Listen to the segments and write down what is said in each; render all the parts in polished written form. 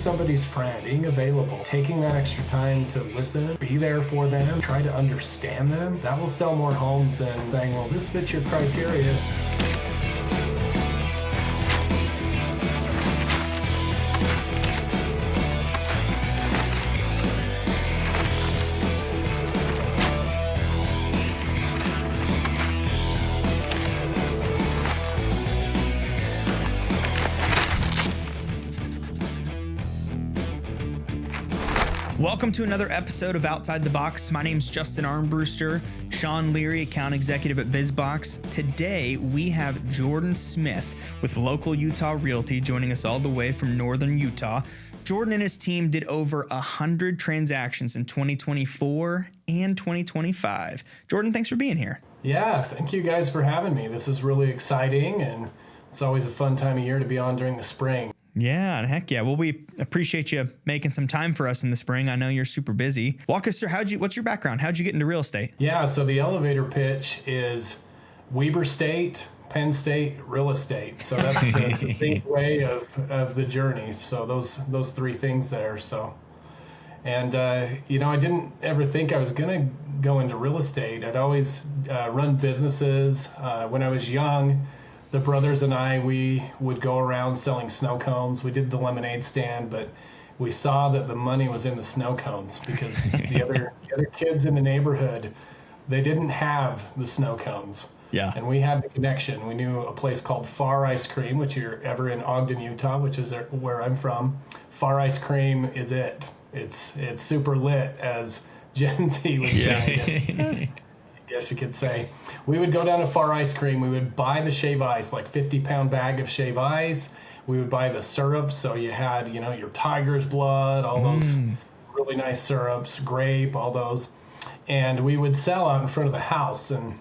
somebody's friend, being available, taking that extra time to listen, be there for them, try to understand them, that will sell more homes than saying, well, this fits your criteria. Welcome to another episode of Outside the Box. My name's Justin Armbruster, Sean Leary, account executive at BizBox. Today, we have Jordan Smith with Local Utah Realty joining us all the way from Northern Utah. Jordan and his team did over 100 transactions in 2024 and 2025. Jordan, thanks for being here. Yeah, thank you guys for having me. This is really exciting, and it's always a fun time of year to be on during the spring. Yeah, heck yeah. Well, we appreciate you making some time for us in the spring. I know you're super busy. Walk us through what's your background? How'd you get into real estate? Yeah, so the elevator pitch is Weber State, Penn State, real estate. So that's the big way of the journey. So those three things there. So, and I didn't ever think I was gonna go into real estate. I'd always run businesses. When I was young, the brothers and I, we would go around selling snow cones. We did the lemonade stand, but we saw that the money was in the snow cones because the other kids in the neighborhood, they didn't have the snow cones. Yeah. And we had the connection. We knew a place called Far Ice Cream, which you're ever in Ogden, Utah, which is where I'm from. Far Ice Cream is it. It's super lit, as Gen Z would say. I guess you could say. We would go down to Far Ice Cream. We would buy the shave ice, like 50-pound bag of shave ice. We would buy the syrups. So you had, your tiger's blood, all those really nice syrups, grape, all those. And we would sell out in front of the house. And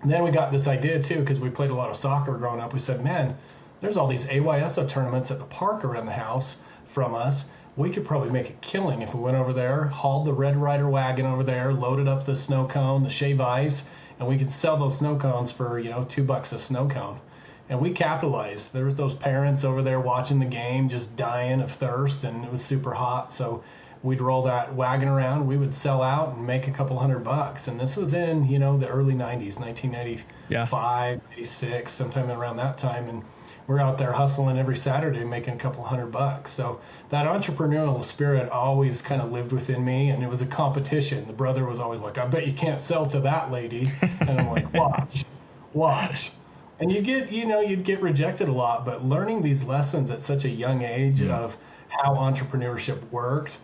then we got this idea too, because we played a lot of soccer growing up. We said, man, there's all these AYSO tournaments at the park around the house from us. We could probably make a killing if we went over there, hauled the Red Ryder wagon over there, loaded up the snow cone, the shave ice, and we could sell those snow cones for, $2 a snow cone. And we capitalized. There was those parents over there watching the game, just dying of thirst, and it was super hot. So we'd roll that wagon around. We would sell out and make a couple $100. And this was in, the early 90s, 1995, 86, sometime around that time. And we're out there hustling every Saturday, making a couple $100. So that entrepreneurial spirit always kind of lived within me, and it was a competition. The brother was always like, I bet you can't sell to that lady. And I'm like, watch. And you'd get rejected a lot, but learning these lessons at such a young age of how entrepreneurship worked,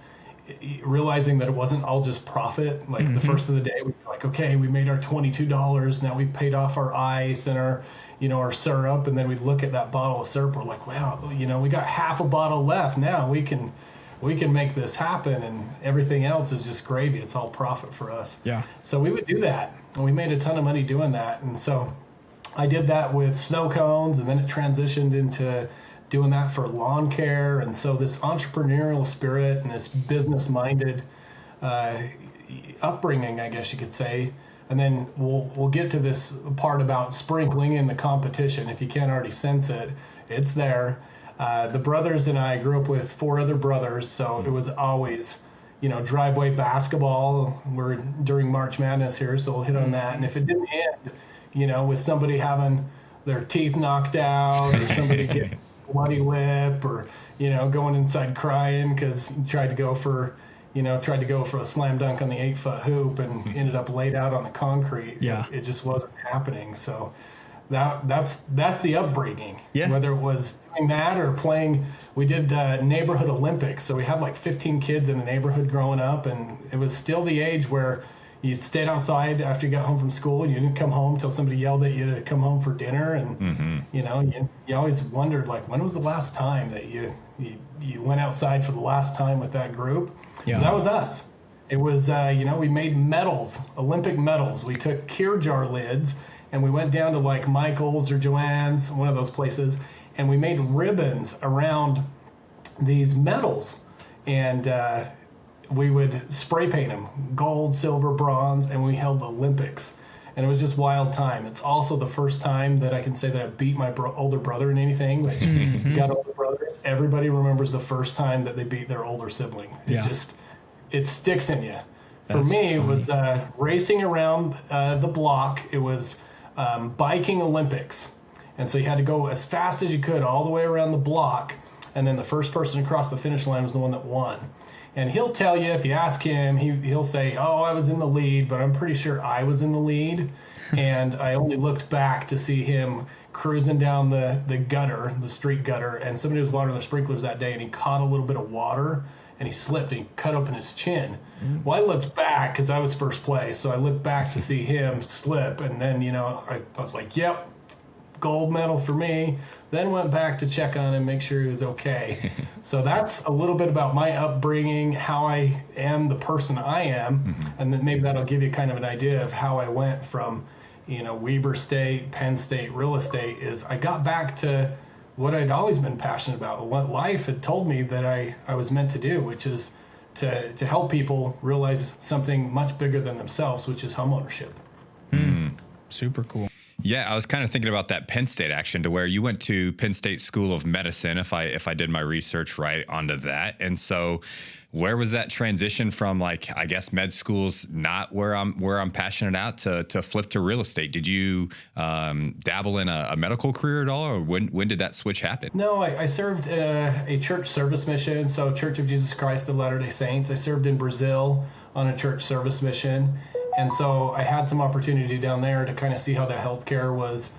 realizing that it wasn't all just profit. Like the first of the day, we'd be like, okay, we made our $22. Now we paid off our ice and our syrup, and then we'd look at that bottle of syrup. We're like, wow, we got half a bottle left. Now we can make this happen, and everything else is just gravy. It's all profit for us. Yeah. So we would do that, and we made a ton of money doing that. And so I did that with snow cones, and then it transitioned into doing that for lawn care. And so this entrepreneurial spirit and this business-minded upbringing, I guess you could say. And then we'll get to this part about sprinkling in the competition. If you can't already sense it, it's there. The brothers and I grew up with 4 other brothers, so it was always, driveway basketball. We're during March Madness here, so we'll hit on that. And if it didn't end, with somebody having their teeth knocked out, or somebody getting a bloody lip, or going inside crying because he tried to go for a slam dunk on the 8-foot hoop and ended up laid out on the concrete. Yeah. It just wasn't happening. So that's the upbringing. Yeah. Whether it was doing that or playing, we did neighborhood Olympics. So we had like 15 kids in the neighborhood growing up, and it was still the age where you stayed outside after you got home from school, and you didn't come home until somebody yelled at you to come home for dinner. And you always wondered, like, when was the last time that you went outside for the last time with that group? Yeah. That was us. It was we made medals, Olympic medals. We took Kier jar lids, and we went down to like Michael's or Joann's, one of those places, and we made ribbons around these medals, and we would spray paint them, gold, silver, bronze, and we held Olympics. And it was just wild time. It's also the first time that I can say that I beat my older brother in anything, which you got older brother brothers, everybody remembers the first time that they beat their older sibling. It sticks in you. For me, it was racing around the block. It was biking Olympics. And so you had to go as fast as you could all the way around the block. And then the first person across the finish line was the one that won. And he'll tell you, if you ask him, he'll say, oh, I was in the lead, but I'm pretty sure I was in the lead. And I only looked back to see him cruising down the gutter, the street gutter, and somebody was watering the sprinklers that day, and he caught a little bit of water, and he slipped, and he cut open his chin. Well, I looked back, because I was first place, so I looked back to see him slip, and then, I was like, yep, gold medal for me. Then went back to check on him, make sure he was okay. So that's a little bit about my upbringing, how I am the person I am, and then maybe that'll give you kind of an idea of how I went from, Weber State, Penn State, real estate. Is I got back to what I'd always been passionate about, what life had told me that I was meant to do, which is to help people realize something much bigger than themselves, which is homeownership. Super cool. Yeah, I was kind of thinking about that Penn State action, to where you went to Penn State School of Medicine, if I did my research right, onto that. And so where was that transition from, like, I guess med school's not where I'm passionate at, to flip to real estate? Did you dabble in a medical career at all, or when did that switch happen? No, I served a church service mission, so Church of Jesus Christ of Latter-day Saints. I served in Brazil on a church service mission. And so I had some opportunity down there to kind of see how the healthcare was,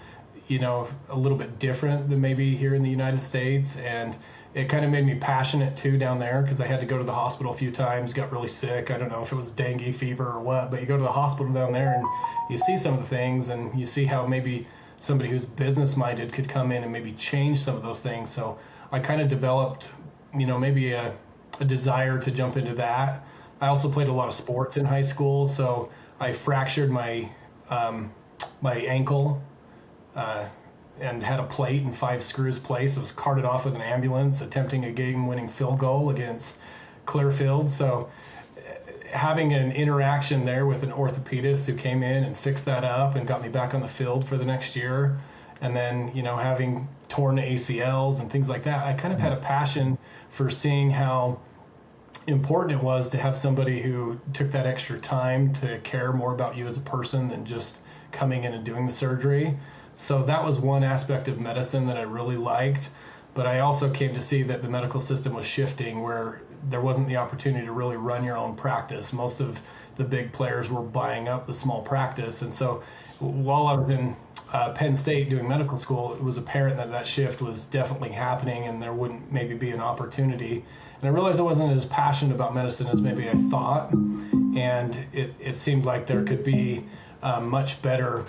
a little bit different than maybe here in the United States. And it kind of made me passionate too down there, because I had to go to the hospital a few times, got really sick. I don't know if it was dengue fever or what, but you go to the hospital down there and you see some of the things, and you see how maybe somebody who's business minded could come in and maybe change some of those things. So I kind of developed, maybe a desire to jump into that. I also played a lot of sports in high school, so I fractured my ankle and had a plate and 5 screws placed. I was carted off with an ambulance attempting a game-winning field goal against Clearfield. So having an interaction there with an orthopedist who came in and fixed that up and got me back on the field for the next year, and then having torn ACLs and things like that, I kind of had a passion for seeing how important it was to have somebody who took that extra time to care more about you as a person than just coming in and doing the surgery. So that was one aspect of medicine that I really liked. But I also came to see that the medical system was shifting, where there wasn't the opportunity to really run your own practice. Most of the big players were buying up the small practice. And so while I was in Penn State doing medical school, it was apparent that shift was definitely happening, and there wouldn't maybe be an opportunity. And I realized I wasn't as passionate about medicine as maybe I thought. And it seemed like there could be a much better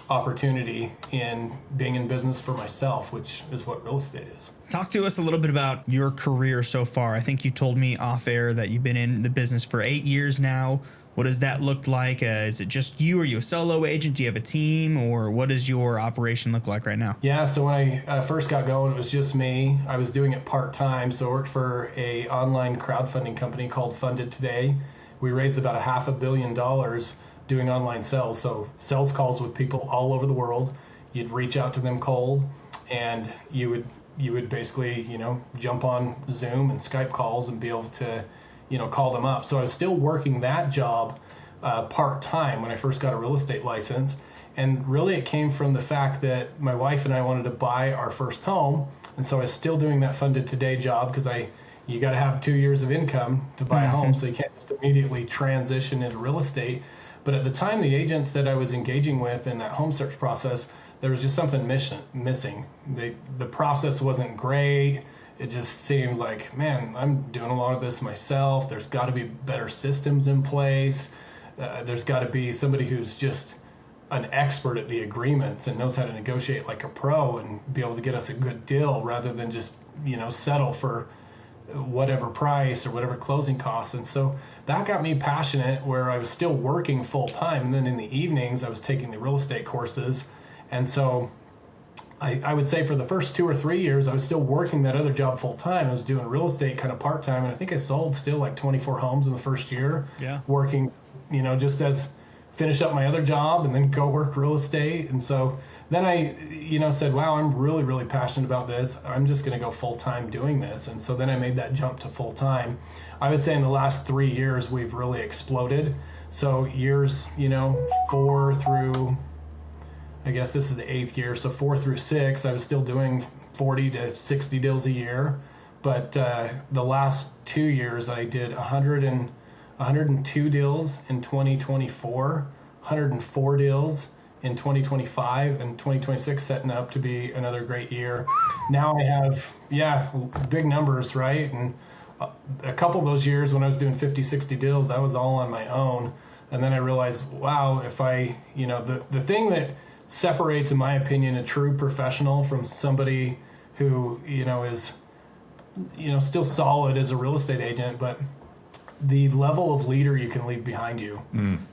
opportunity in being in business for myself, which is what real estate is. Talk to us a little bit about your career so far. I think you told me off air that you've been in the business for 8 years now. What does that look like? Is it just you? Are you a solo agent? Do you have a team? Or what does your operation look like right now? Yeah, so when I first got going, it was just me. I was doing it part-time, so I worked for a online crowdfunding company called Funded Today. We raised about $500 million doing online sales. So sales calls with people all over the world. You'd reach out to them cold, and you would basically, jump on Zoom and Skype calls and be able to call them up. So I was still working that job part-time when I first got a real estate license. And really it came from the fact that my wife and I wanted to buy our first home. And so I was still doing that Funded Today job, because you got to have 2 years of income to buy a home. So you can't just immediately transition into real estate. But at the time, the agents that I was engaging with in that home search process, there was just something missing. The process wasn't great. It just seemed like, man, I'm doing a lot of this myself. There's got to be better systems in place. There's got to be somebody who's just an expert at the agreements and knows how to negotiate like a pro and be able to get us a good deal, rather than just, settle for whatever price or whatever closing costs. And so that got me passionate, where I was still working full time. And then in the evenings, I was taking the real estate courses. And so I would say for the first 2 or 3 years, I was still working that other job full time. I was doing real estate kind of part time, and I think I sold still like 24 homes in the first year. Yeah. Working, just as finish up my other job and then go work real estate. And so then I, said, wow, I'm really, really passionate about this. I'm just going to go full time doing this. And so then I made that jump to full time. I would say in the last 3 years, we've really exploded. So years, 4 through, I guess this is the 8th year. So 4 through 6, I was still doing 40 to 60 deals a year. But the last 2 years, I did 102 deals in 2024, 104 deals in 2025, and 2026 setting up to be another great year. Now I have, big numbers, right? And a couple of those years when I was doing 50, 60 deals, that was all on my own. And then I realized, wow, if I, the thing that separates, in my opinion, a true professional from somebody who, is, still solid as a real estate agent, but the level of leader you can leave behind you.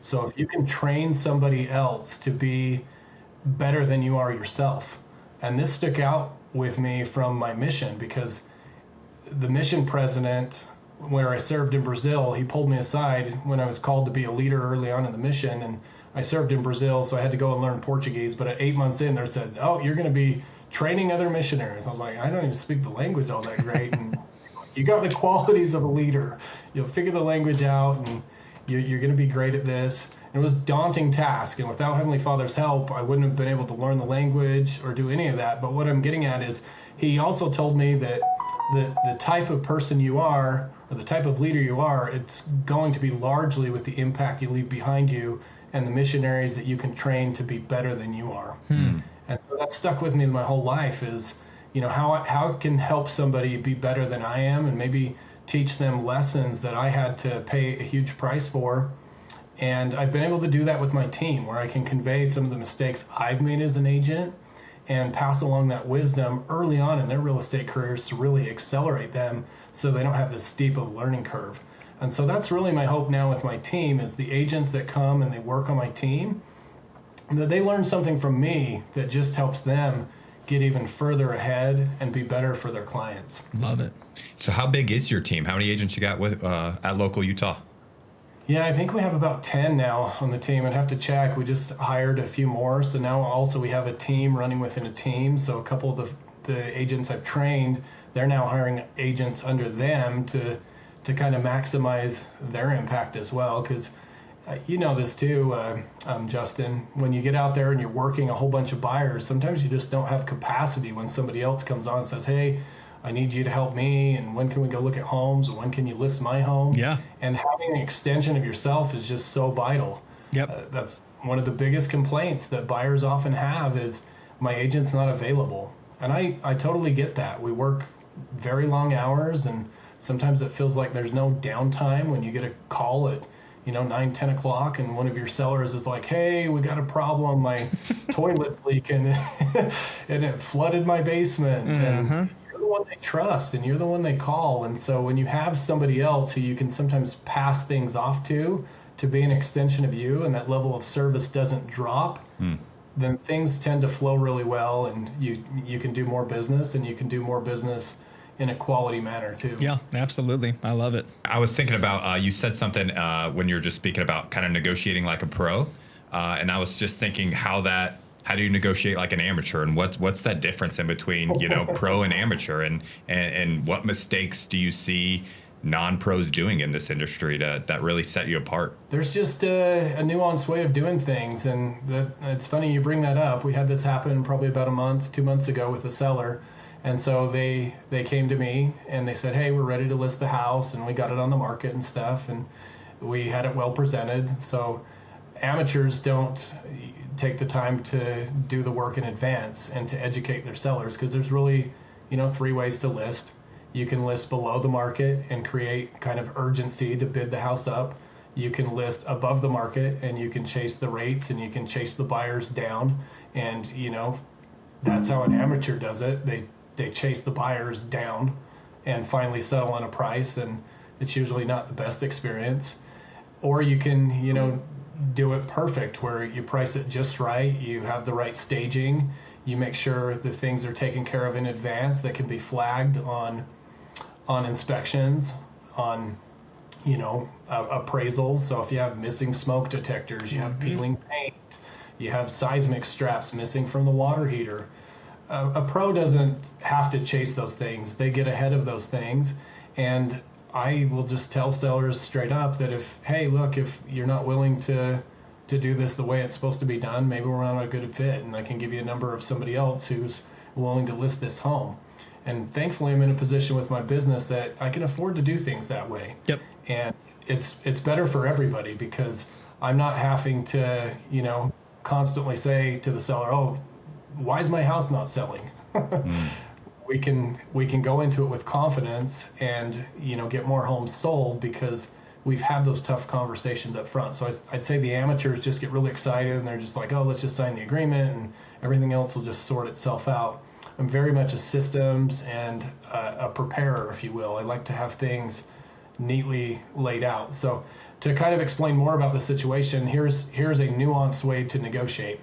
So if you can train somebody else to be better than you are yourself, and this stuck out with me from my mission, because the mission president, where I served in Brazil, he pulled me aside when I was called to be a leader early on in the mission, and I served in Brazil, so I had to go and learn Portuguese. But at 8 months in, they said, "Oh, you're going to be training other missionaries." I was like, I don't even speak the language all that great. And you got the qualities of a leader. You'll figure the language out, and you're going to be great at this. And it was a daunting task, and without Heavenly Father's help, I wouldn't have been able to learn the language or do any of that. But what I'm getting at is, he also told me that the type of person you are, or the type of leader you are, it's going to be largely with the impact you leave behind you and the missionaries that you can train to be better than you are. And so that stuck with me my whole life is, how I can help somebody be better than I am, and maybe teach them lessons that I had to pay a huge price for. And I've been able to do that with my team, where I can convey some of the mistakes I've made as an agent and pass along that wisdom early on in their real estate careers to really accelerate them so they don't have this steep of learning curve. And so that's really my hope now with my team, is the agents that come and they work on my team, that they learn something from me that just helps them get even further ahead and be better for their clients. Love it. So how big is your team? How many agents you got with at Local Utah? Yeah, I think we have about 10 now on the team. I'd have to check. We just hired a few more. So now also we have a team running within a team. So a couple of the agents I've trained, they're now hiring agents under them to kind of maximize their impact as well. Because you know this too, Justin, when you get out there and you're working a whole bunch of buyers, sometimes you just don't have capacity when somebody else comes on and says, "Hey, I need you to help me, and when can we go look at homes, or when can you list my home?" Yeah. And having an extension of yourself is just so vital. Yep. That's one of the biggest complaints that buyers often have is, my agent's not available. And I totally get that. We work very long hours, and sometimes it feels like there's no downtime when you get a call at 9, 10 o'clock, and one of your sellers is like, "Hey, we got a problem. My toilet's leaking and it flooded my basement." And you're the one they trust, and you're the one they call. And so when you have somebody else who you can sometimes pass things off to be an extension of you, and that level of service doesn't drop, then things tend to flow really well, and you can do more business, and you can do more business in a quality manner too. Yeah, absolutely. I love it. I was thinking about, you said something when you were just speaking about kind of negotiating like a pro. And I was just thinking how do you negotiate like an amateur, and what's that difference in between, pro and amateur, and what mistakes do you see non-pros doing in this industry that really set you apart? There's just a nuanced way of doing things. And it's funny you bring that up. We had this happen probably about 2 months ago with a seller. And so they came to me and they said, "Hey, we're ready to list the house," and we got it on the market and stuff, and we had it well presented. So amateurs don't take the time to do the work in advance and to educate their sellers, because there's really 3 ways to list. You can list below the market and create kind of urgency to bid the house up. You can list above the market and you can chase the rates, and you can chase the buyers down. And that's how an amateur does it. They chase the buyers down and finally settle on a price, and it's usually not the best experience. Or you can, do it perfect, where you price it just right, you have the right staging, you make sure the things are taken care of in advance that can be flagged on inspections, on appraisals. So if you have missing smoke detectors, you have peeling paint, You have seismic straps missing from the water heater. A pro doesn't have to chase those things. They get ahead of those things. And I will just tell sellers straight up that if you're not willing to do this the way it's supposed to be done, maybe we're not a good fit, and I can give you a number of somebody else who's willing to list this home. And thankfully, I'm in a position with my business that I can afford to do things that way. Yep. And it's better for everybody because I'm not having to, constantly say to the seller, oh, why is my house not selling? We can go into it with confidence and, get more homes sold because we've had those tough conversations up front. So I'd say the amateurs just get really excited and they're just like, oh, let's just sign the agreement and everything else will just sort itself out. I'm very much a systems and a preparer, if you will. I like to have things neatly laid out. So to kind of explain more about the situation, here's a nuanced way to negotiate.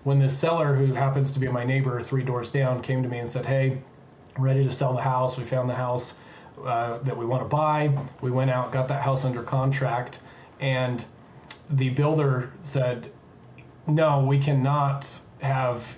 When the seller, who happens to be my neighbor 3 doors down, came to me and said, hey, I'm ready to sell the house. We found the house that we want to buy. We went out, got that house under contract, and the builder said, no, we cannot have,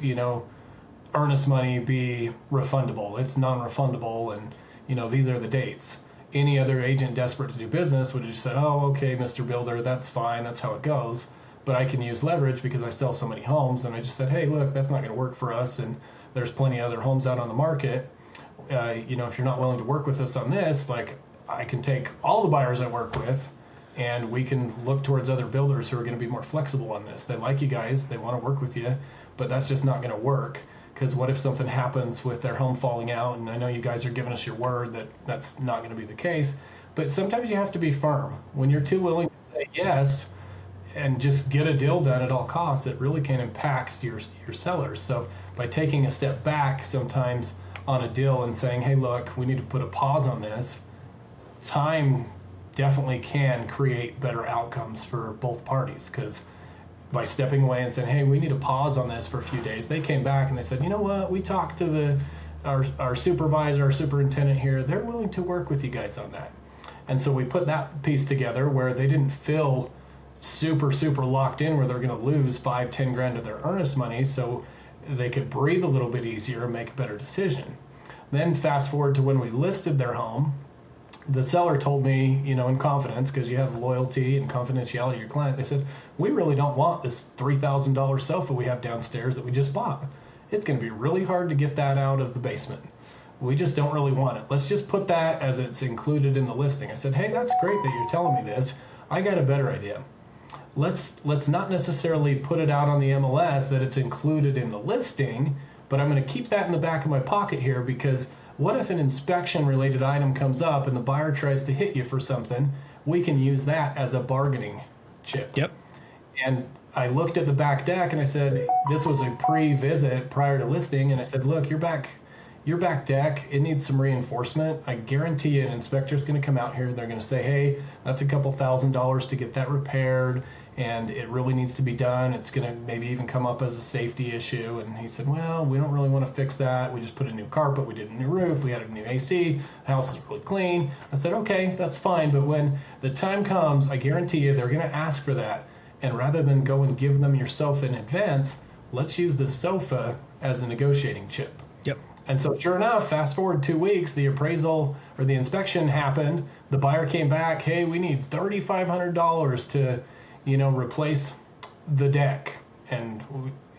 earnest money be refundable. It's non-refundable, and, these are the dates. Any other agent desperate to do business would have just said, oh, okay, Mr. Builder, that's fine. That's how it goes. But I can use leverage because I sell so many homes. And I just said, hey, look, that's not going to work for us. And there's plenty of other homes out on the market. If you're not willing to work with us on this, like I can take all the buyers I work with and we can look towards other builders who are going to be more flexible on this. They like you guys. They want to work with you, but that's just not going to work. Because what if something happens with their home falling out? And I know you guys are giving us your word that that's not going to be the case. But sometimes you have to be firm. When you're too willing to say yes and just get a deal done at all costs, it really can impact your sellers. So by taking a step back sometimes on a deal and saying, hey, look, we need to put a pause on this, time definitely can create better outcomes for both parties. Because by stepping away and saying, hey, we need to pause on this for a few days, they came back and they said, you know what, we talked to our supervisor, our superintendent here, they're willing to work with you guys on that. And so we put that piece together where they didn't feel super locked in where they're going to lose $5-10 of their earnest money, so they could breathe a little bit easier and make a better decision. Then fast forward to when we listed their home, the seller told me, in confidence, because you have loyalty and confidentiality to your client, they said, we really don't want this $3,000 sofa we have downstairs that we just bought. It's going to be really hard to get that out of the basement. We just don't really want it. Let's just put that as it's included in the listing. I said, hey, that's great that you're telling me this. I got a better idea. Let's not necessarily put it out on the MLS that it's included in the listing, but I'm going to keep that in the back of my pocket here because what if an inspection related item comes up and the buyer tries to hit you for something? We can use that as a bargaining chip. Yep. And I looked at the back deck and I said, this was a pre-visit prior to listing. And I said, look, your back deck, it needs some reinforcement. I guarantee you an inspector's going to come out here. They're going to say, hey, that's a couple $1,000s to get that repaired. And it really needs to be done. It's going to maybe even come up as a safety issue. And he said, well, we don't really want to fix that. We just put a new carpet. We did a new roof. We had a new AC. The house is really clean. I said, okay, that's fine. But when the time comes, I guarantee you they're going to ask for that. And rather than go and give them your sofa in advance, let's use the sofa as a negotiating chip. Yep. And so sure enough, fast forward 2 weeks, the appraisal or the inspection happened. The buyer came back, hey, we need $3,500 to replace the deck. And,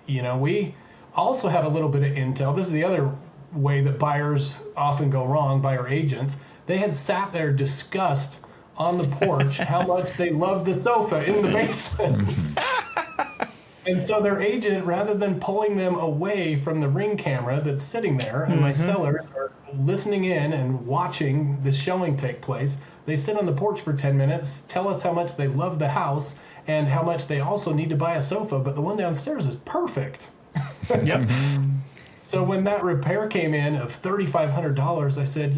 we also had a little bit of intel. This is the other way that buyers often go wrong, buyer agents. They had sat there discussed on the porch how much they loved the sofa in the basement. And so their agent, rather than pulling them away from the Ring camera that's sitting there, and my sellers are listening in and watching the showing take place, they sit on the porch for 10 minutes, tell us how much they love the house, and how much they also need to buy a sofa, but the one downstairs is perfect. Yep. So when that repair came in of $3,500, I said,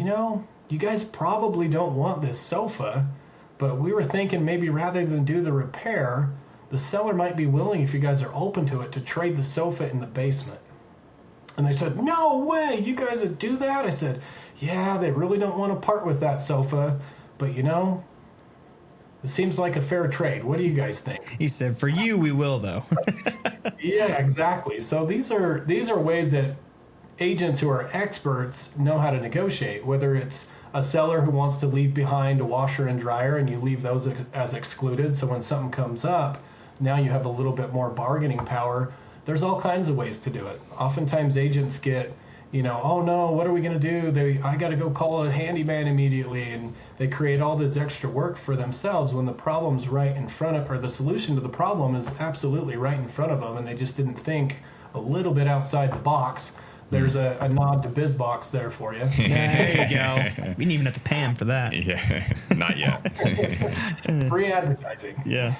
you guys probably don't want this sofa, but we were thinking maybe rather than do the repair, the seller might be willing, if you guys are open to it, to trade the sofa in the basement. And they said, no way, you guys would do that? I said, yeah, they really don't want to part with that sofa, but It seems like a fair trade. What do you guys think? He said, for you, we will, though. Yeah, exactly. So these are ways that agents who are experts know how to negotiate, whether it's a seller who wants to leave behind a washer and dryer and you leave those as excluded. So when something comes up, now you have a little bit more bargaining power. There's all kinds of ways to do it. Oftentimes agents get, oh no, what are we going to do? I got to go call a handyman immediately. And they create all this extra work for themselves when the problem's right in front of, or the solution to the problem is absolutely right in front of them. And they just didn't think a little bit outside the box. There's a nod to BizBox there for you. There you go. We didn't even have to pay him for that. Yeah, not yet. Free advertising. Yeah.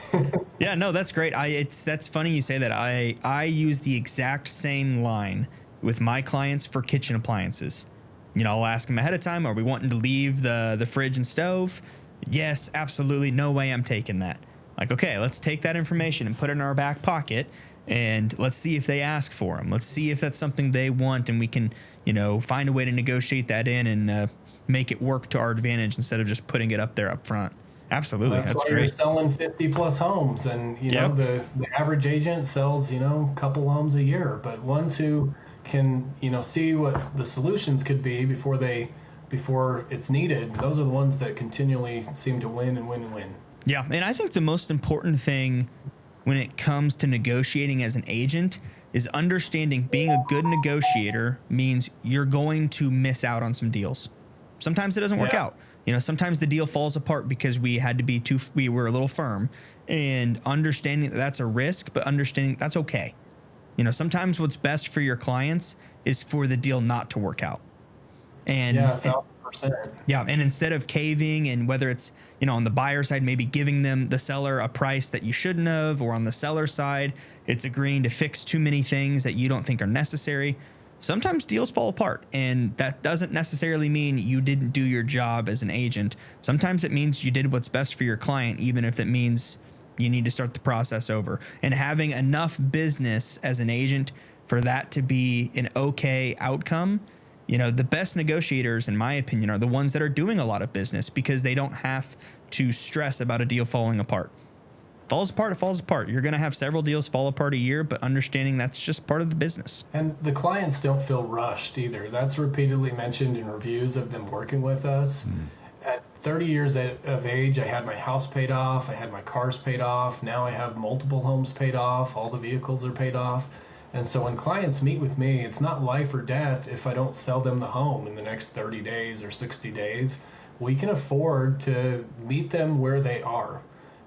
Yeah, no, that's great. That's funny you say that. I use the exact same line with my clients for kitchen appliances. I'll ask them ahead of time, are we wanting to leave the fridge and stove? Yes, absolutely. No way I'm taking that. Like, okay, let's take that information and put it in our back pocket. And let's see if they ask for them. Let's see if that's something they want, and we can, find a way to negotiate that in and make it work to our advantage instead of just putting it up there up front. Absolutely, that's why great. You're selling 50 plus homes, and Yep. the average agent sells a couple homes a year. But ones who can see what the solutions could be before it's needed, those are the ones that continually seem to win and win and win. Yeah, and I think the most important thing when it comes to negotiating as an agent is understanding being a good negotiator means you're going to miss out on some deals. Sometimes it doesn't work out. Sometimes the deal falls apart because we were a little firm, and understanding that that's a risk, but understanding that's okay. Sometimes what's best for your clients is for the deal not to work out. And yeah, 1,000%. Yeah, and instead of caving, and whether it's, on the buyer side, maybe giving the seller a price that you shouldn't have, or on the seller side, it's agreeing to fix too many things that you don't think are necessary. Sometimes deals fall apart, and that doesn't necessarily mean you didn't do your job as an agent. Sometimes it means you did what's best for your client, even if it means you need to start the process over. And having enough business as an agent for that to be an okay outcome. The best negotiators, in my opinion, are the ones that are doing a lot of business because they don't have to stress about a deal falling apart. Falls apart, it falls apart. You're going to have several deals fall apart a year, but understanding that's just part of the business. And the clients don't feel rushed either. That's repeatedly mentioned in reviews of them working with us. At 30 years of age, I had my house paid off. I had my cars paid off. Now I have multiple homes paid off. All the vehicles are paid off. And so when clients meet with me, it's not life or death if I don't sell them the home in the next 30 days or 60 days. We can afford to meet them where they are.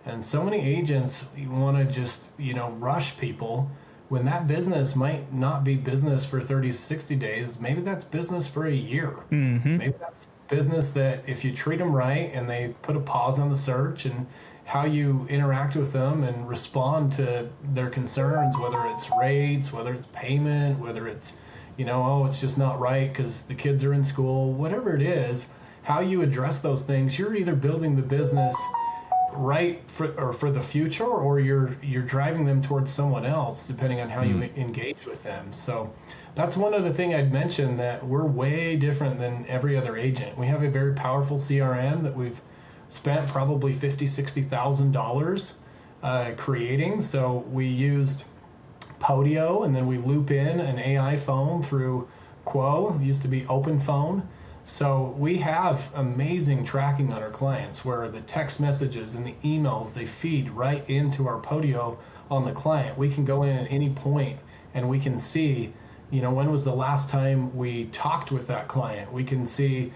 And so many agents want to just, rush people when that business might not be business for 30 to 60 days. Maybe that's business for a year. Mm-hmm. Maybe that's business that if you treat them right and they put a pause on the search and how you interact with them and respond to their concerns, whether it's rates, whether it's payment, whether it's, it's just not right because the kids are in school, whatever it is, how you address those things, you're either building the business right for the future, or you're driving them towards someone else, depending on how you engage with them. So that's one other thing I'd mention, that we're way different than every other agent. We have a very powerful CRM that we've spent probably $50,000-$60,000 creating. So we used Podio, and then we loop in an AI phone through Quo. It used to be Open Phone. So we have amazing tracking on our clients, where the text messages and the emails, they feed right into our Podio on the client. We can go in at any point and we can see, when was the last time we talked with that client. We can see,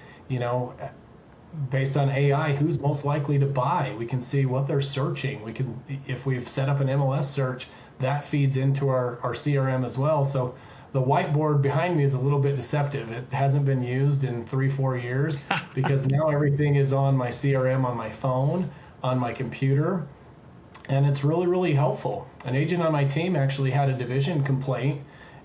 based on AI, who's most likely to buy. We can see what they're searching. We can, if we've set up an MLS search, that feeds into our CRM as well. So the whiteboard behind me is a little bit deceptive. It hasn't been used in 3-4 years because now everything is on my CRM, on my phone, on my computer, and it's really, really helpful. An agent on my team actually had a division complaint,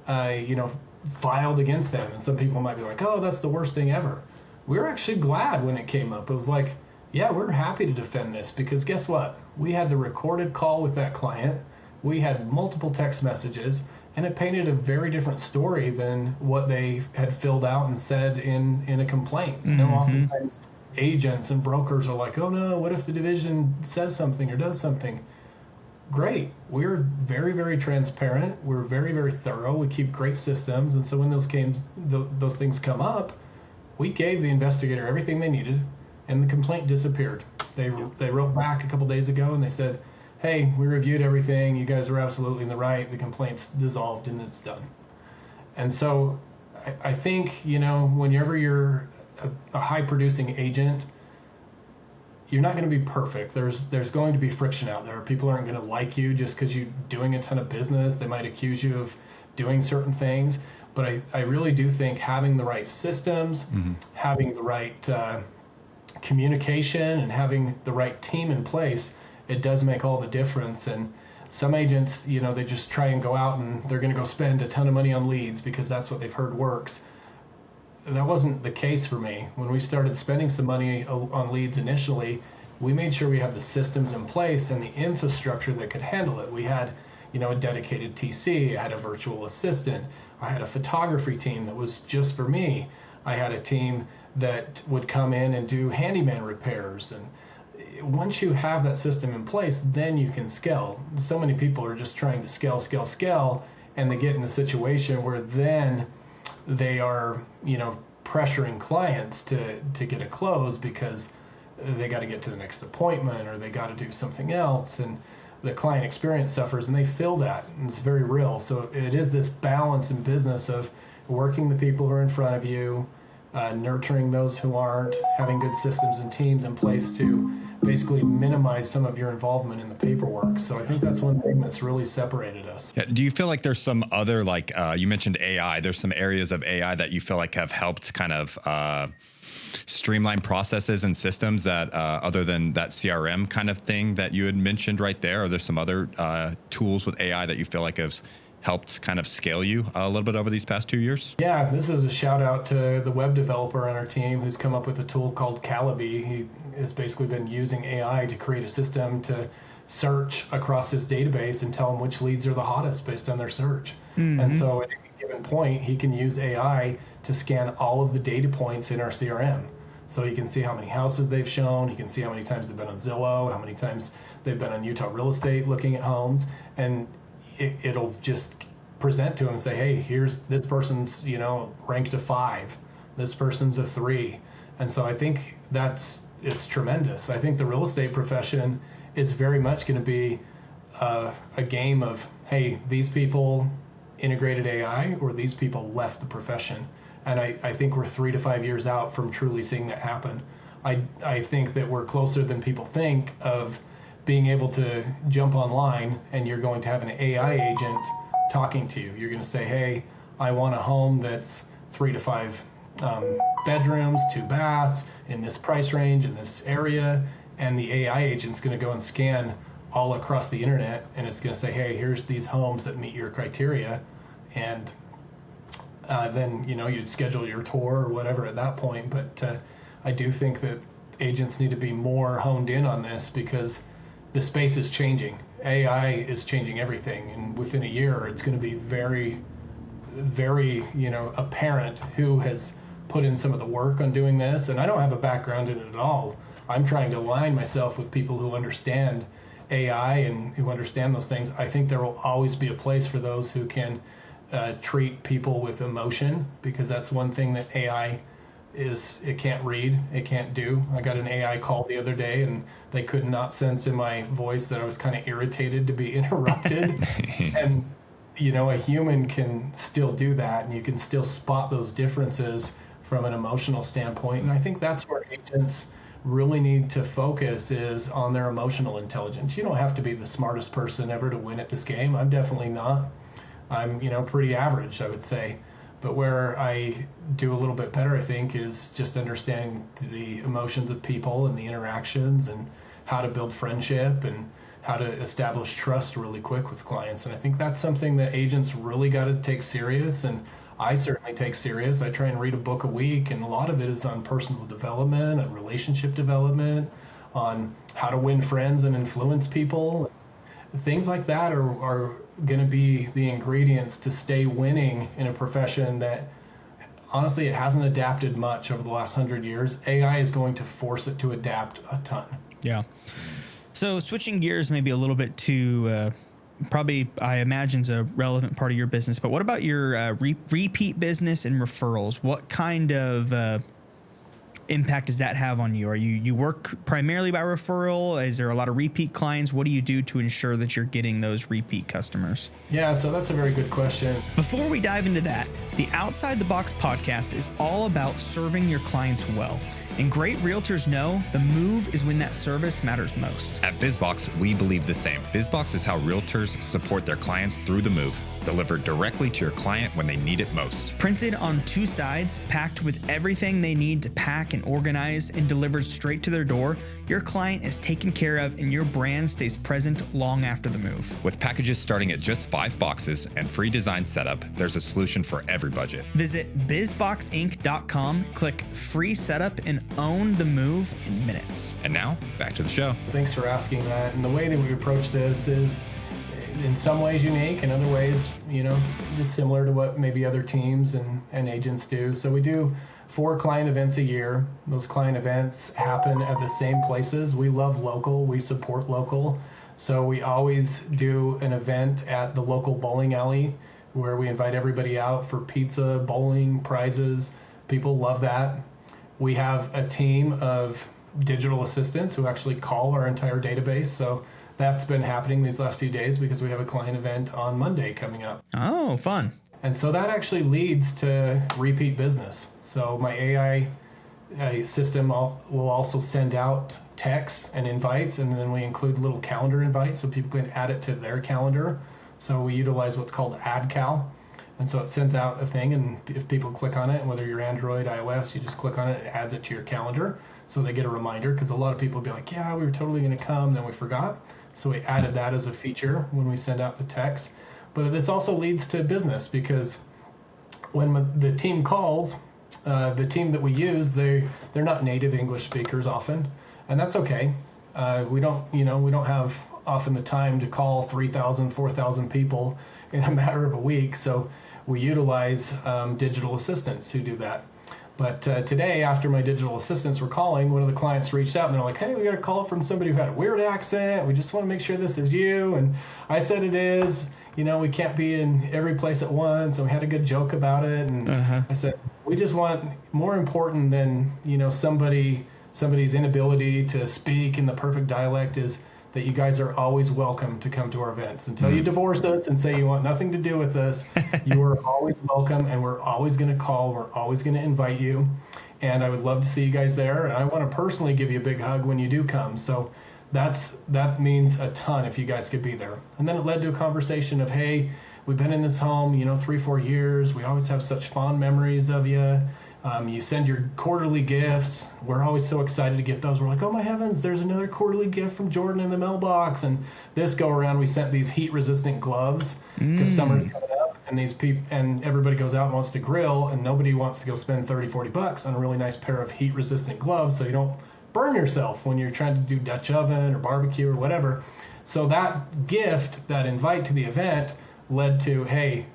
filed against them, and some people might be like, "Oh, that's the worst thing ever." We were actually glad when it came up. It was like, yeah, we're happy to defend this, because guess what? We had the recorded call with that client. We had multiple text messages, and it painted a very different story than what they had filled out and said in a complaint. Mm-hmm. Oftentimes agents and brokers are like, oh no, what if the division says something or does something? Great. We're very, very transparent. We're very, very thorough. We keep great systems. And so when those things come up, we gave the investigator everything they needed, and the complaint disappeared. They wrote back a couple days ago and they said, hey, we reviewed everything. You guys are absolutely in the right. The complaint's dissolved and it's done. And so I think, whenever you're a high producing agent, you're not going to be perfect. There's going to be friction out there. People aren't going to like you just because you're doing a ton of business. They might accuse you of doing certain things. But I really do think having the right systems, having the right communication, and having the right team in place, it does make all the difference. And some agents, they just try and go out and they're going to go spend a ton of money on leads because that's what they've heard works. That wasn't the case for me. When we started spending some money on leads initially, we made sure we have the systems in place and the infrastructure that could handle it. We had, a dedicated TC. I had a virtual assistant. I had a photography team that was just for me. I had a team that would come in and do handyman repairs. And once you have that system in place, then you can scale. So many people are just trying to scale, and they get in a situation where then they are, pressuring clients to get a close because they got to get to the next appointment or they got to do something else, and the client experience suffers, and they feel that, and it's very real. So it is this balance in business of working the people who are in front of you, nurturing those who aren't, having good systems and teams in place to basically minimize some of your involvement in the paperwork. So I think that's one thing that's really separated us. Yeah. Do you feel like there's some other, you mentioned AI, there's some areas of AI that you feel like have helped kind of streamline processes and systems that other than that CRM kind of thing that you had mentioned right there? Are there some other tools with AI that you feel like have helped kind of scale you a little bit over these past 2 years? Yeah, this is a shout out to the web developer on our team who's come up with a tool called Calibi. He has basically been using AI to create a system to search across his database and tell him which leads are the hottest based on their search. And so at any given point, he can use AI to scan all of the data points in our CRM. So he can see how many houses they've shown, he can see how many times they've been on Zillow, how many times they've been on Utah Real Estate looking at homes, and it'll just present to him and say, hey, here's this person's, ranked a 5, this person's a 3. And so I think it's tremendous. I think the real estate profession is very much going to be a game of, hey, these people integrated AI or these people left the profession. And I think we're 3 to 5 years out from truly seeing that happen. I think that we're closer than people think of being able to jump online and you're going to have an AI agent talking to you. You're going to say, hey, I want a home that's 3 to 5 bedrooms, 2 baths, in this price range, in this area. And the AI agent's going to go and scan all across the internet, and it's going to say, hey, here's these homes that meet your criteria. And then, you'd schedule your tour or whatever at that point. But I do think that agents need to be more honed in on this because the space is changing. AI is changing everything, and within a year, it's going to be very, very, apparent who has put in some of the work on doing this. And I don't have a background in it at all. I'm trying to align myself with people who understand AI and who understand those things. I think there will always be a place for those who can treat people with emotion, because that's one thing that AI it can't read, it can't do. I got an AI call the other day and they could not sense in my voice that I was kind of irritated to be interrupted. And a human can still do that, and you can still spot those differences from an emotional standpoint. And I think that's where agents really need to focus, is on their emotional intelligence. You don't have to be the smartest person ever to win at this game. I'm definitely not. I'm pretty average, I would say. But where I do a little bit better, I think, is just understanding the emotions of people and the interactions and how to build friendship and how to establish trust really quick with clients. And I think that's something that agents really got to take serious, and I certainly take serious. I try and read a book a week, and a lot of it is on personal development and relationship development, on how to win friends and influence people. Things like that are going to be the ingredients to stay winning in a profession that honestly, it hasn't adapted much over the last 100 years. AI is going to force it to adapt a ton. Yeah. So switching gears maybe a little bit to probably, I imagine, is a relevant part of your business, but what about your repeat business and referrals? What kind of impact does that have on you? You work primarily by referral? Is there a lot of repeat clients? What do you do to ensure that you're getting those repeat customers? Yeah, so that's a very good question. Before we dive into that, the Outside the Box podcast is all about serving your clients well. And great realtors know the move is when that service matters most. At BizBox, we believe the same. BizBox is how realtors support their clients through the move, delivered directly to your client when they need it most. Printed on 2 sides, packed with everything they need to pack and organize, and delivered straight to their door, your client is taken care of and your brand stays present long after the move. With packages starting at just 5 boxes and free design setup, there's a solution for every budget. Visit bizboxinc.com, click free setup, and own the move in minutes. And now, back to the show. Thanks for asking that. And the way that we approach this is in some ways unique, in other ways, just similar to what maybe other teams and agents do. So we do 4 client events a year. Those client events happen at the same places. We love local, we support local. So we always do an event at the local bowling alley where we invite everybody out for pizza, bowling, prizes. People love that. We have a team of digital assistants who actually call our entire database. So that's been happening these last few days because we have a client event on Monday coming up. Oh, fun. And so that actually leads to repeat business. So my AI system will also send out texts and invites, and then we include little calendar invites so people can add it to their calendar. So we utilize what's called AdCal. And so it sends out a thing, and if people click on it, whether you're Android, iOS, you just click on it, it adds it to your calendar. So they get a reminder, because a lot of people will be like, yeah, we were totally going to come, then we forgot. So we added that as a feature when we send out the text. But this also leads to business, because when the team calls, the team that we use, they're not native English speakers often, and that's okay. We don't have often the time to call 3,000, 4,000 people in a matter of a week. So we utilize digital assistants who do that. But today, after my digital assistants were calling, one of the clients reached out and they're like, hey, we got a call from somebody who had a weird accent. We just want to make sure this is you. And I said it is. We can't be in every place at once. And we had a good joke about it. And I said, we just want, more important than, somebody's inability to speak in the perfect dialect is that you guys are always welcome to come to our events. Until you divorce us and say you want nothing to do with us, you are always welcome, and we're always going to call. We're always going to invite you, and I would love to see you guys there. And I want to personally give you a big hug when you do come. So that means a ton if you guys could be there. And then it led to a conversation of, hey, we've been in this home, 3-4 years. We always have such fond memories of you. You send your quarterly gifts. We're always so excited to get those. We're like, oh my heavens, there's another quarterly gift from Jordan in the mailbox. And this go around, we sent these heat-resistant gloves because summer's coming up, and everybody goes out and wants to grill, and nobody wants to go spend $30-40 on a really nice pair of heat-resistant gloves so you don't burn yourself when you're trying to do Dutch oven or barbecue or whatever. So that gift, that invite to the event, led to, hey,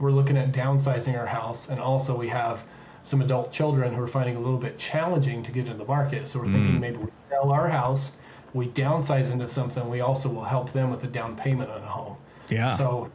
we're looking at downsizing our house, and also we have some adult children who are finding it a little bit challenging to get into the market. So we're thinking maybe we sell our house, we downsize into something, we also will help them with a down payment on a home. Yeah. So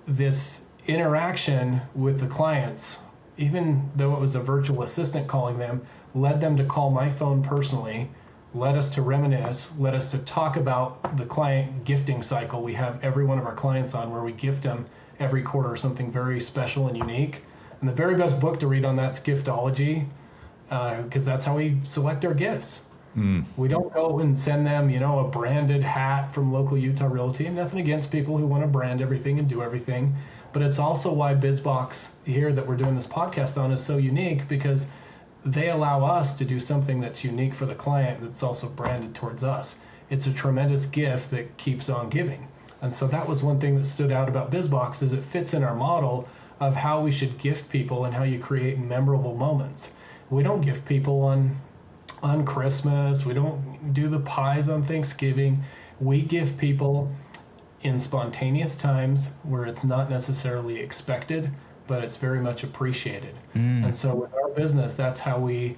this interaction with the clients, even though it was a virtual assistant calling them, led them to call my phone personally, led us to reminisce, led us to talk about the client gifting cycle. We have every one of our clients on where we gift them every quarter something very special and unique. And the very best book to read on that's Giftology, because that's how we select our gifts. We don't go and send them, a branded hat from local Utah Realty. Nothing against people who want to brand everything and do everything. But it's also why BizBox here that we're doing this podcast on is so unique, because they allow us to do something that's unique for the client that's also branded towards us. It's a tremendous gift that keeps on giving. And so that was one thing that stood out about BizBox, is it fits in our model of how we should gift people and how you create memorable moments. We don't gift people on Christmas. We don't do the pies on Thanksgiving. We give people in spontaneous times where it's not necessarily expected, but it's very much appreciated. And so with our business, that's how we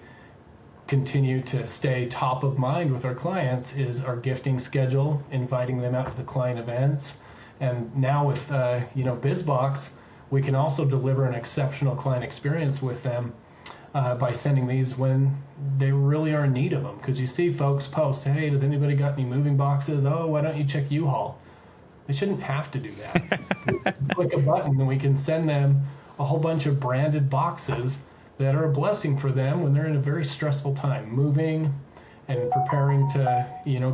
continue to stay top of mind with our clients, is our gifting schedule, inviting them out to the client events. And now with BizBox, we can also deliver an exceptional client experience with them by sending these when they really are in need of them. Because you see folks post, hey, does anybody got any moving boxes? Oh, why don't you check U-Haul? They shouldn't have to do that. Click a button and we can send them a whole bunch of branded boxes that are a blessing for them when they're in a very stressful time, moving and preparing to,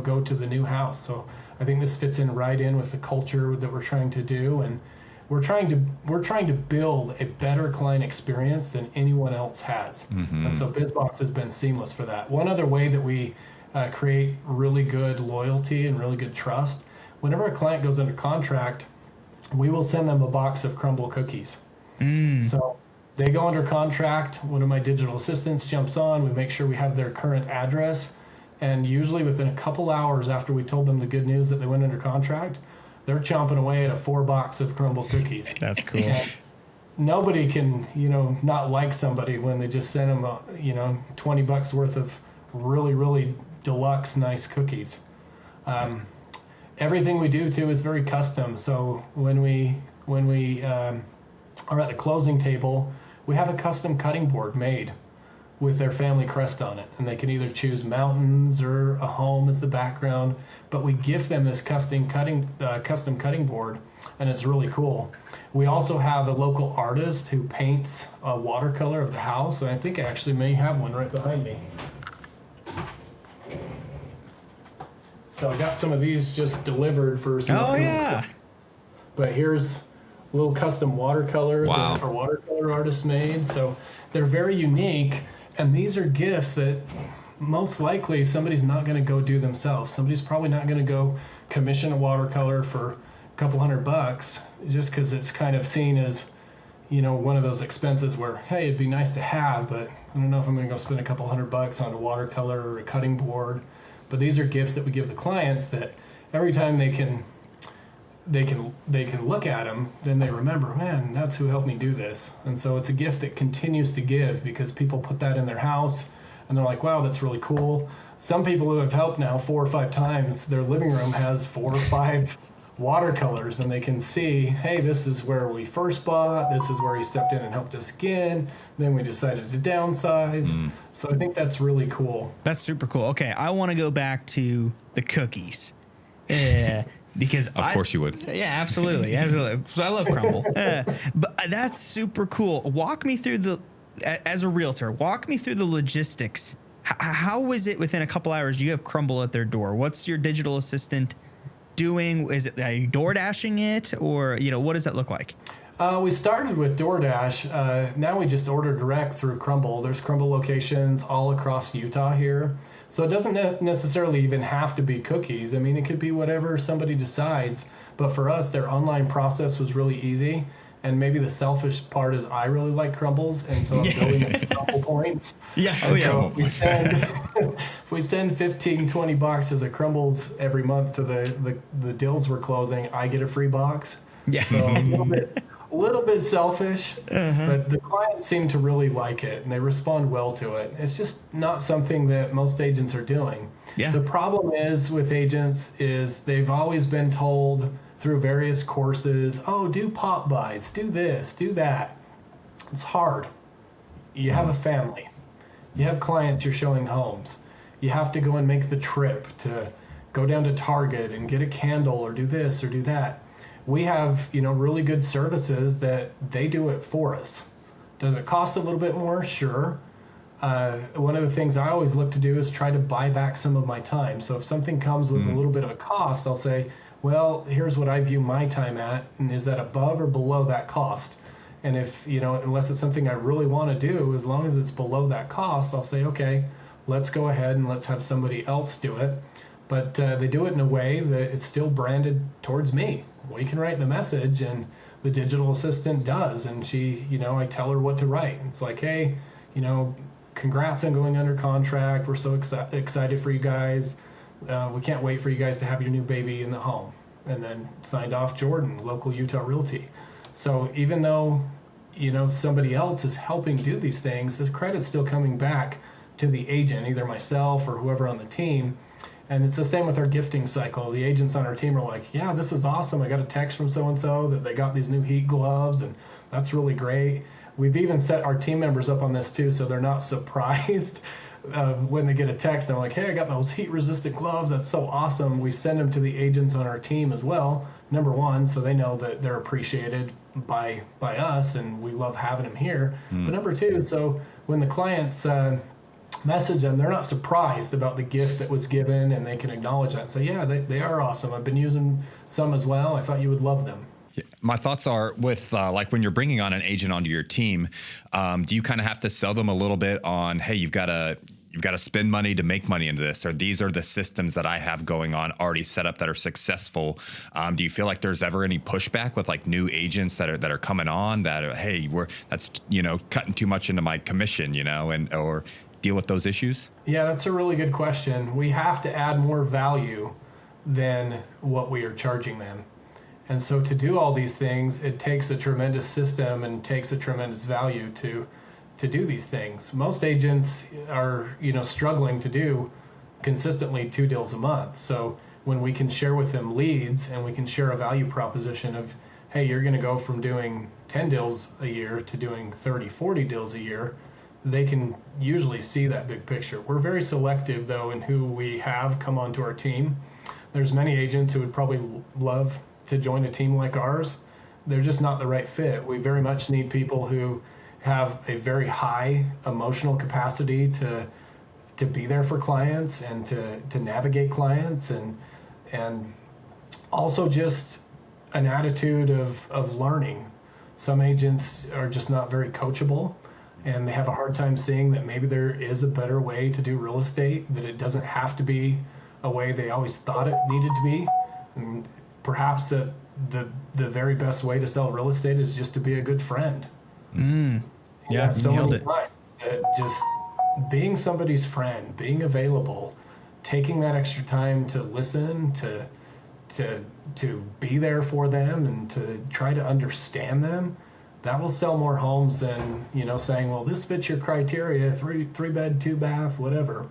go to the new house. So I think this fits right in with the culture that we're trying to do, and we're trying to build a better client experience than anyone else has. And so BizBox has been seamless for that. One other way that we create really good loyalty and really good trust, whenever a client goes under contract, we will send them a box of crumble cookies. So they go under contract, one of my digital assistants jumps on, we make sure we have their current address, and usually within a couple hours after we told them the good news that they went under contract, they're chomping away at a 4-box of crumble cookies. That's cool. And nobody can, not like somebody when they just send them, $20 worth of really, really deluxe, nice cookies. Everything we do too is very custom. So when we are at the closing table, we have a custom cutting board made with their family crest on it, and they can either choose mountains or a home as the background, but we gift them this custom cutting board, and it's really cool. We also have a local artist who paints a watercolor of the house, and I think I actually may have one right behind me. So I got some of these just delivered for some. Oh yeah. But here's a little custom watercolor Wow. that our watercolor artist made. So they're very unique. And these are gifts that most likely somebody's not going to go do themselves. Somebody's probably not going to go commission a watercolor for a couple $100 just because it's kind of seen as, one of those expenses where, hey, it'd be nice to have, but I don't know if I'm going to go spend a couple $100 on a watercolor or a cutting board. But these are gifts that we give the clients that every time they can look at them, then they remember, man, that's who helped me do this. And so it's a gift that continues to give because people put that in their house and they're like, wow, that's really cool. Some people who have helped now 4 or 5 times, their living room has 4 or 5 watercolors, and they can see, hey, this is where we first bought, this is where he stepped in and helped us again, then we decided to downsize. So I think that's really cool. That's super cool. Okay, I want to go back to the cookies. Because Of course you would. Yeah, absolutely. Absolutely. So I love crumble. But that's super cool. Walk me through as a realtor, walk me through the logistics. How is it within a couple hours you have crumble at their door? What's your digital assistant doing? Are you door dashing it, or what does that look like? We started with DoorDash. Now we just order direct through Crumble. There's Crumble locations all across Utah here. So it doesn't necessarily even have to be cookies. I mean, it could be whatever somebody decides. But for us, their online process was really easy. And maybe the selfish part is I really like crumbles, and so I'm building up Crumble points. Yeah. And so if we send 15, 20 boxes of crumbles every month to the deals we're closing, I get a free box. Yeah. So a little bit selfish, but the clients seem to really like it, and they respond well to it. It's just not something that most agents are doing. Yeah. The problem is with agents is they've always been told through various courses, oh, do pop buys, do this, do that. It's hard. You have a family. You have clients you're showing homes. You have to go and make the trip to go down to Target and get a candle or do this or do that. We have, really good services that they do it for us. Does it cost a little bit more? Sure. One of the things I always look to do is try to buy back some of my time. So if something comes with a little bit of a cost, I'll say, well, here's what I view my time at, and is that above or below that cost? And if, unless it's something I really want to do, as long as it's below that cost, I'll say, okay, let's go ahead and let's have somebody else do it. But they do it in a way that it's still branded towards me. We can write the message, and the digital assistant does. And she, I tell her what to write. It's like, hey, congrats on going under contract. We're so excited for you guys. We can't wait for you guys to have your new baby in the home. And then signed off Jordan, local Utah Realty. So even though, somebody else is helping do these things, the credit's still coming back to the agent, either myself or whoever on the team. And it's the same with our gifting cycle. The agents on our team are like, yeah, this is awesome. I got a text from so-and-so that they got these new heat gloves, and that's really great. We've even set our team members up on this too, so they're not surprised when they get a text. They're like, hey, I got those heat-resistant gloves. That's so awesome. We send them to the agents on our team as well, number one, so they know that they're appreciated by us, and we love having them here. But number two, so when the clients message them, they're not surprised about the gift that was given, and they can acknowledge that and say, yeah, they are awesome. I've been using some as well. I thought you would love them. My thoughts are with like when you're bringing on an agent onto your team, do you kind of have to sell them a little bit on, hey, you've got to spend money to make money into this, or these are the systems that I have going on already set up that are successful? Do you feel like there's ever any pushback with like new agents that are coming on that are, hey, that's cutting too much into my commission, or deal with those issues? Yeah, that's a really good question. We have to add more value than what we are charging them. And so to do all these things, it takes a tremendous system and takes a tremendous value to do these things. Most agents are, struggling to do consistently 2 deals a month. So when we can share with them leads and we can share a value proposition of, hey, you're going to go from doing 10 deals a year to doing 30, 40 deals a year, they can usually see that big picture. We're very selective, though, in who we have come onto our team. There's many agents who would probably love to join a team like ours. They're just not the right fit. We very much need people who have a very high emotional capacity to be there for clients and to navigate clients, and also just an attitude of learning. Some agents are just not very coachable, and they have a hard time seeing that maybe there is a better way to do real estate, that it doesn't have to be a way they always thought it needed to be. And perhaps that the very best way to sell real estate is just to be a good friend. Yeah, so nailed many it. times, just being somebody's friend, being available, taking that extra time to listen, to be there for them, and to try to understand them, that will sell more homes than saying, well, this fits your criteria, three bed, 2 bath, whatever.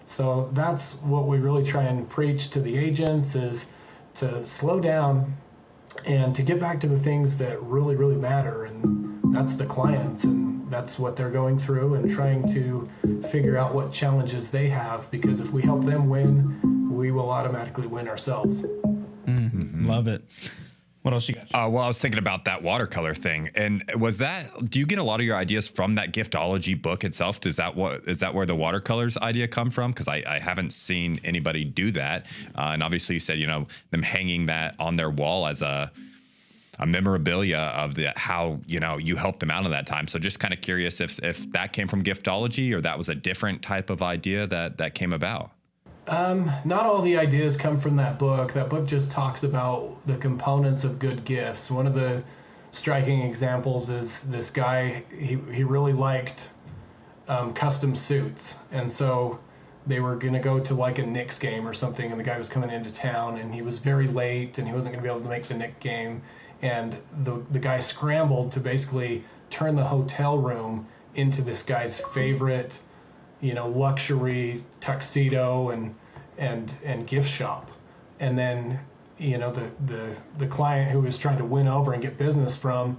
So that's what we really try and preach to the agents, is to slow down and to get back to the things that really, really matter. And that's the clients, and that's what they're going through, and trying to figure out what challenges they have, because if we help them win, we will automatically win ourselves. Love it. What else you got? Well, I was thinking about that watercolor thing, and do you get a lot of your ideas from that giftology book itself? Is that where the watercolors idea come from? Because I haven't seen anybody do that, and obviously you said them hanging that on their wall as a memorabilia of how you helped them out in that time. So just kind of curious if that came from giftology, or that was a different type of idea that came about. Not all the ideas come from that book. That book just talks about the components of good gifts. One of the striking examples is this guy, he really liked custom suits. And so they were going to go to like a Knicks game or something, and the guy was coming into town, and he was very late, and he wasn't going to be able to make the Knicks game. And the guy scrambled to basically turn the hotel room into this guy's favorite luxury tuxedo and gift shop. And then, the client who was trying to win over and get business from,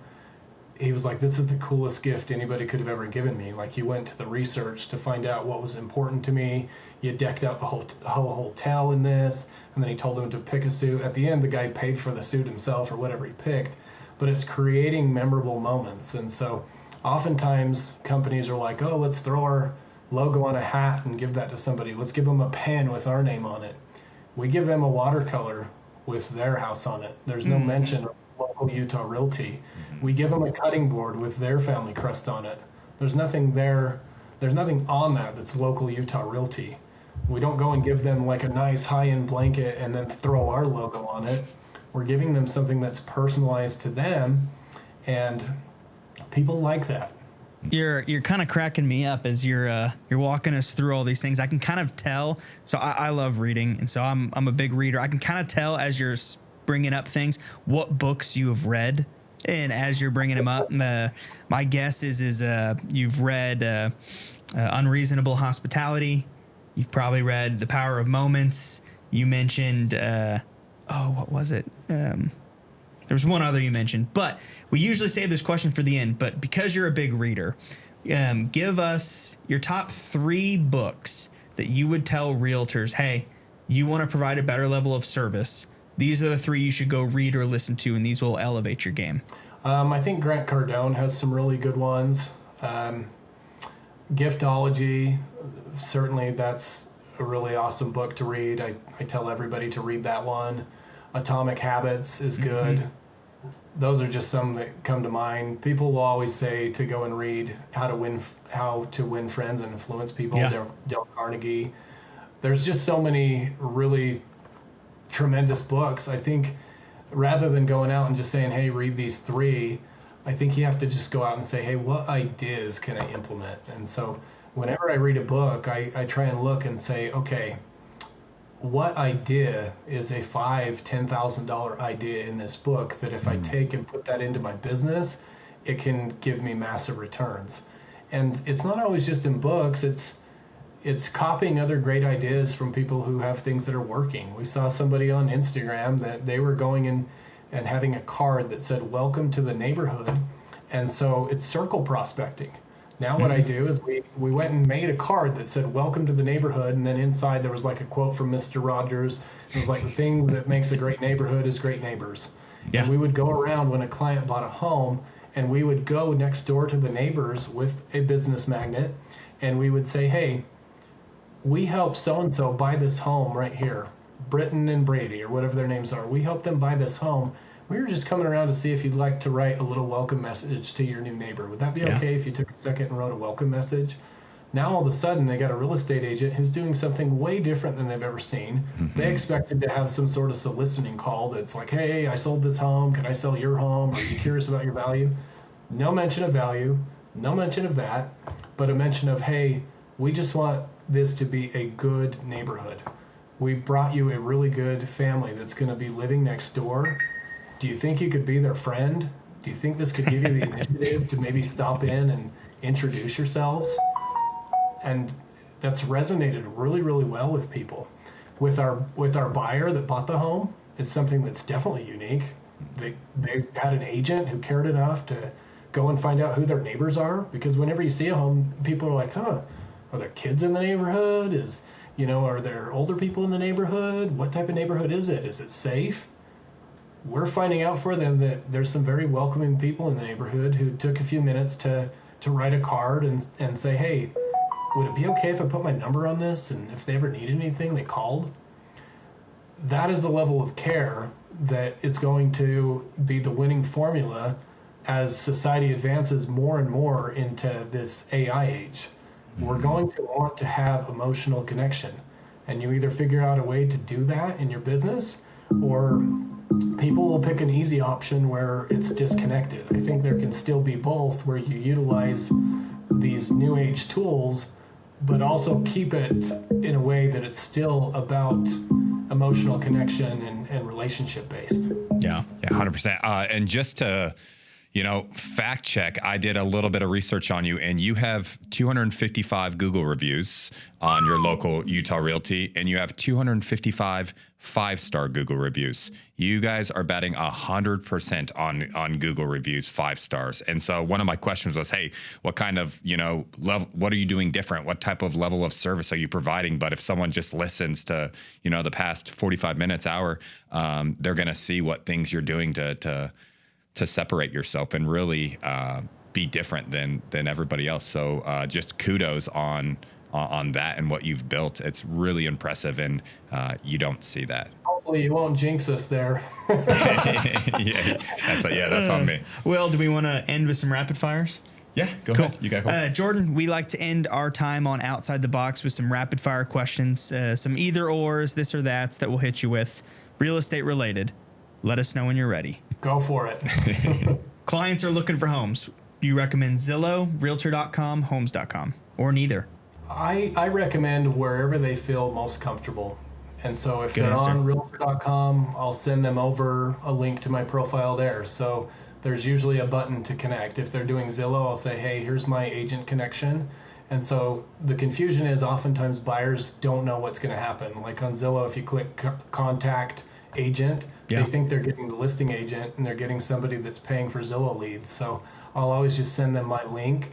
he was like, this is the coolest gift anybody could have ever given me. Like, you went to the research to find out what was important to me. You decked out the whole hotel in this. And then he told him to pick a suit. At the end, the guy paid for the suit himself or whatever he picked. But it's creating memorable moments. And so oftentimes companies are like, oh, let's throw our logo on a hat and give that to somebody. Let's give them a pen with our name on it. We give them a watercolor with their house on it. There's no mention of local Utah Realty. We give them a cutting board with their family crest on it. There's nothing there. There's nothing on that that's local Utah Realty. We don't go and give them like a nice high-end blanket and then throw our logo on it. We're giving them something that's personalized to them, and people like that. You're kind of cracking me up as you're walking us through all these things. I can kind of tell. So I love reading, and so I'm a big reader. I can kind of tell as you're bringing up things what books you have read And as you're bringing them up, my guess is you've read Unreasonable Hospitality. You've probably read The Power of Moments. You mentioned, what was it? There was one other you mentioned, but we usually save this question for the end. But because you're a big reader, give us your top 3 books that you would tell realtors, hey, you want to provide a better level of service. These are the 3 you should go read or listen to, and these will elevate your game. I think Grant Cardone has some really good ones. Giftology, certainly that's a really awesome book to read. I tell everybody to read that one. Atomic Habits is good. Mm-hmm. Those are just some that come to mind. People will always say to go and read How to Win Friends and Influence People, Dale Carnegie. There's just so many really tremendous books. I think rather than going out and just saying, hey, read these 3, I think you have to just go out and say, hey, what ideas can I implement? And so whenever I read a book, I try and look and say, okay, what idea is a $5,000-$10,000 idea in this book that if I take and put that into my business, it can give me massive returns? And it's not always just in books. It's copying other great ideas from people who have things that are working. We saw somebody on Instagram that they were going in and having a card that said, welcome to the neighborhood. And so it's circle prospecting. Now what I do is we went and made a card that said, welcome to the neighborhood. And then inside there was like a quote from Mr. Rogers. It was like, the thing that makes a great neighborhood is great neighbors. Yeah. And we would go around when a client bought a home, and we would go next door to the neighbors with a business magnet. And we would say, hey, we helped so-and-so buy this home right here, Britton and Brady, or whatever their names are. We helped them buy this home. We were just coming around to see if you'd like to write a little welcome message to your new neighbor. Would that be okay if you took a second and wrote a welcome message? Now all of a sudden they got a real estate agent who's doing something way different than they've ever seen. Mm-hmm. They expected to have some sort of soliciting call that's like, hey, I sold this home. Can I sell your home? Are you curious about your value? No mention of value, no mention of that, but a mention of, hey, we just want this to be a good neighborhood. We brought you a really good family that's going to be living next door. Do you think you could be their friend? Do you think this could give you the initiative to maybe stop in and introduce yourselves? And that's resonated really, really well with people. With our buyer that bought the home, it's something that's definitely unique. They had an agent who cared enough to go and find out who their neighbors are, because whenever you see a home, people are like, are there kids in the neighborhood? Are there older people in the neighborhood? What type of neighborhood is it? Is it safe? We're finding out for them that there's some very welcoming people in the neighborhood who took a few minutes to write a card and say, hey, would it be okay if I put my number on this? And if they ever need anything, they called. That is the level of care that is going to be the winning formula as society advances more and more into this AI age. We're going to want to have emotional connection. And you either figure out a way to do that in your business, or people will pick an easy option where it's disconnected. I think there can still be both, where you utilize these new age tools, but also keep it in a way that it's still about emotional connection and relationship based. Yeah, 100%. And just to fact check, I did a little bit of research on you, and you have 255 Google reviews on your local Utah Realty, and you have 255 5-star Google reviews. You guys are batting 100% on Google reviews, 5 stars. And so one of my questions was, hey, what kind of, level, what are you doing different? What type of level of service are you providing? But if someone just listens to, the past 45 minutes, hour, they're going to see what things you're doing to separate yourself and really be different than everybody else. So just kudos on that and what you've built. It's really impressive, and you don't see that. Hopefully you won't jinx us there. That's on me. Well, do we want to end with some rapid fires? Yeah, go ahead. You got Jordan, we like to end our time on Outside the Box with some rapid fire questions, some either ors, this or that's that we'll hit you with, real estate related. Let us know when you're ready. Go for it. Clients are looking for homes. You recommend Zillow, Realtor.com, Homes.com, or neither? I recommend wherever they feel most comfortable. And so if Good they're answer. on Realtor.com, I'll send them over a link to my profile there. So there's usually a button to connect. If they're doing Zillow, I'll say, hey, here's my agent connection. And so the confusion is oftentimes buyers don't know what's going to happen. Like on Zillow, if you click contact agent, they think they're getting the listing agent and they're getting somebody that's paying for Zillow leads. So I'll always just send them my link.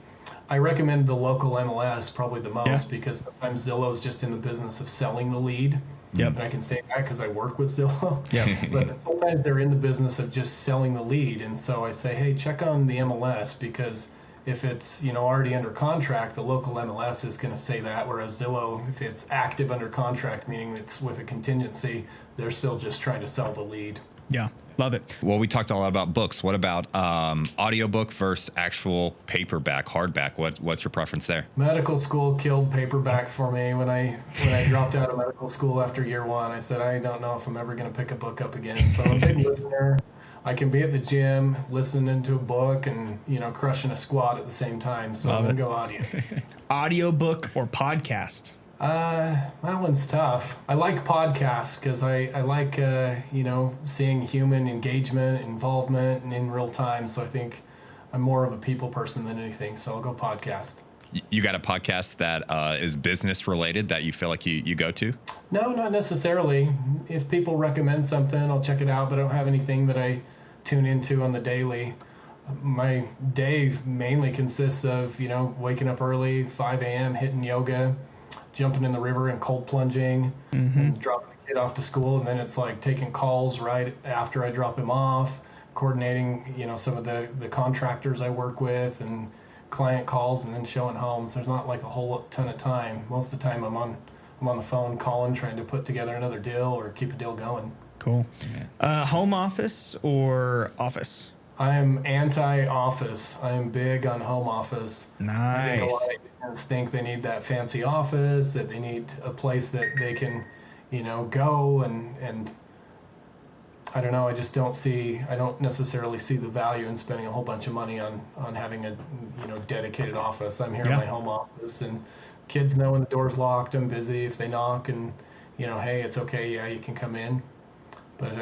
I recommend the local MLS probably the most because sometimes Zillow is just in the business of selling the lead. And I can say that because I work with Zillow. But sometimes they're in the business of just selling the lead. And so I say, hey, check on the MLS because if it's already under contract, the local MLS is going to say that. Whereas Zillow, if it's active under contract, meaning it's with a contingency, they're still just trying to sell the lead. Yeah, love it. Well, we talked a lot about books. What about audiobook versus actual paperback, hardback? What's your preference there? Medical school killed paperback for me. When I dropped out of medical school after year one, I said, I don't know if I'm ever going to pick a book up again. So I'm a big listener. I can be at the gym listening to a book and crushing a squat at the same time. So I'm gonna go audio. Audiobook or podcast? That one's tough. I like podcasts because I like seeing human engagement, involvement, and in real time. So I think I'm more of a people person than anything. So I'll go podcast. You got a podcast that is business related that you feel like you go to? No, not necessarily. If people recommend something, I'll check it out, but I don't have anything that I tune into on the daily. My day mainly consists of, waking up early, 5 a.m., hitting yoga, jumping in the river and cold plunging, and dropping the kid off to school. And then it's like taking calls right after I drop him off, coordinating, some of the contractors I work with and client calls, and then showing homes. There's not like a whole ton of time. Most of the time I'm on the phone calling, trying to put together another deal or keep a deal going. Cool. Home office or office? I am anti-office. I am big on home office. Nice. I think a lot of agents think they need that fancy office, that they need a place that they can, go and I don't know. I just I don't necessarily see the value in spending a whole bunch of money on having a, dedicated office. I'm here in my home office, and kids know when the door's locked, I'm busy. If they knock and, hey, it's okay. Yeah, you can come in. But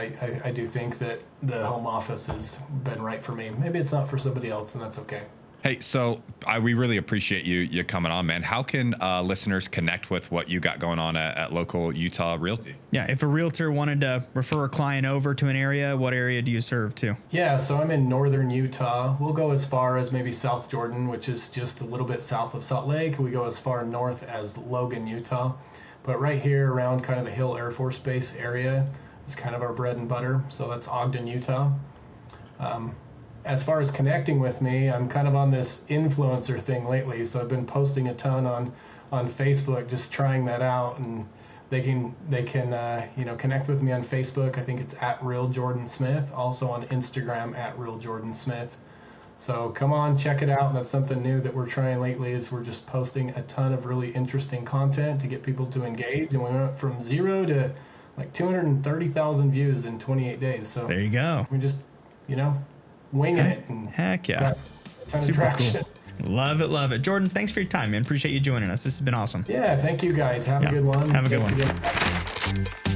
I do think that the home office has been right for me. Maybe it's not for somebody else, and that's okay. Hey, so we really appreciate you coming on, man. How can listeners connect with what you got going on at local Utah Realty? Yeah, if a realtor wanted to refer a client over to an area, what area do you serve to? Yeah, so I'm in northern Utah. We'll go as far as maybe South Jordan, which is just a little bit south of Salt Lake. We go as far north as Logan, Utah. But right here around kind of the Hill Air Force Base area is kind of our bread and butter. So that's Ogden, Utah. As far as connecting with me, I'm kind of on this influencer thing lately. So I've been posting a ton on Facebook, just trying that out. And they can connect with me on Facebook. I think it's at Real Jordan Smith. Also on Instagram at Real Jordan Smith. So come on, check it out. That's something new that we're trying lately is we're just posting a ton of really interesting content to get people to engage. And we went from 0 to like 230,000 views in 28 days. So there you go. We just, wing it. And heck yeah. got a ton of traction. Cool. Love it. Jordan, thanks for your time, man. Appreciate you joining us. This has been awesome. Yeah, thank you guys. Have a good one. Have a good Thanks one. again.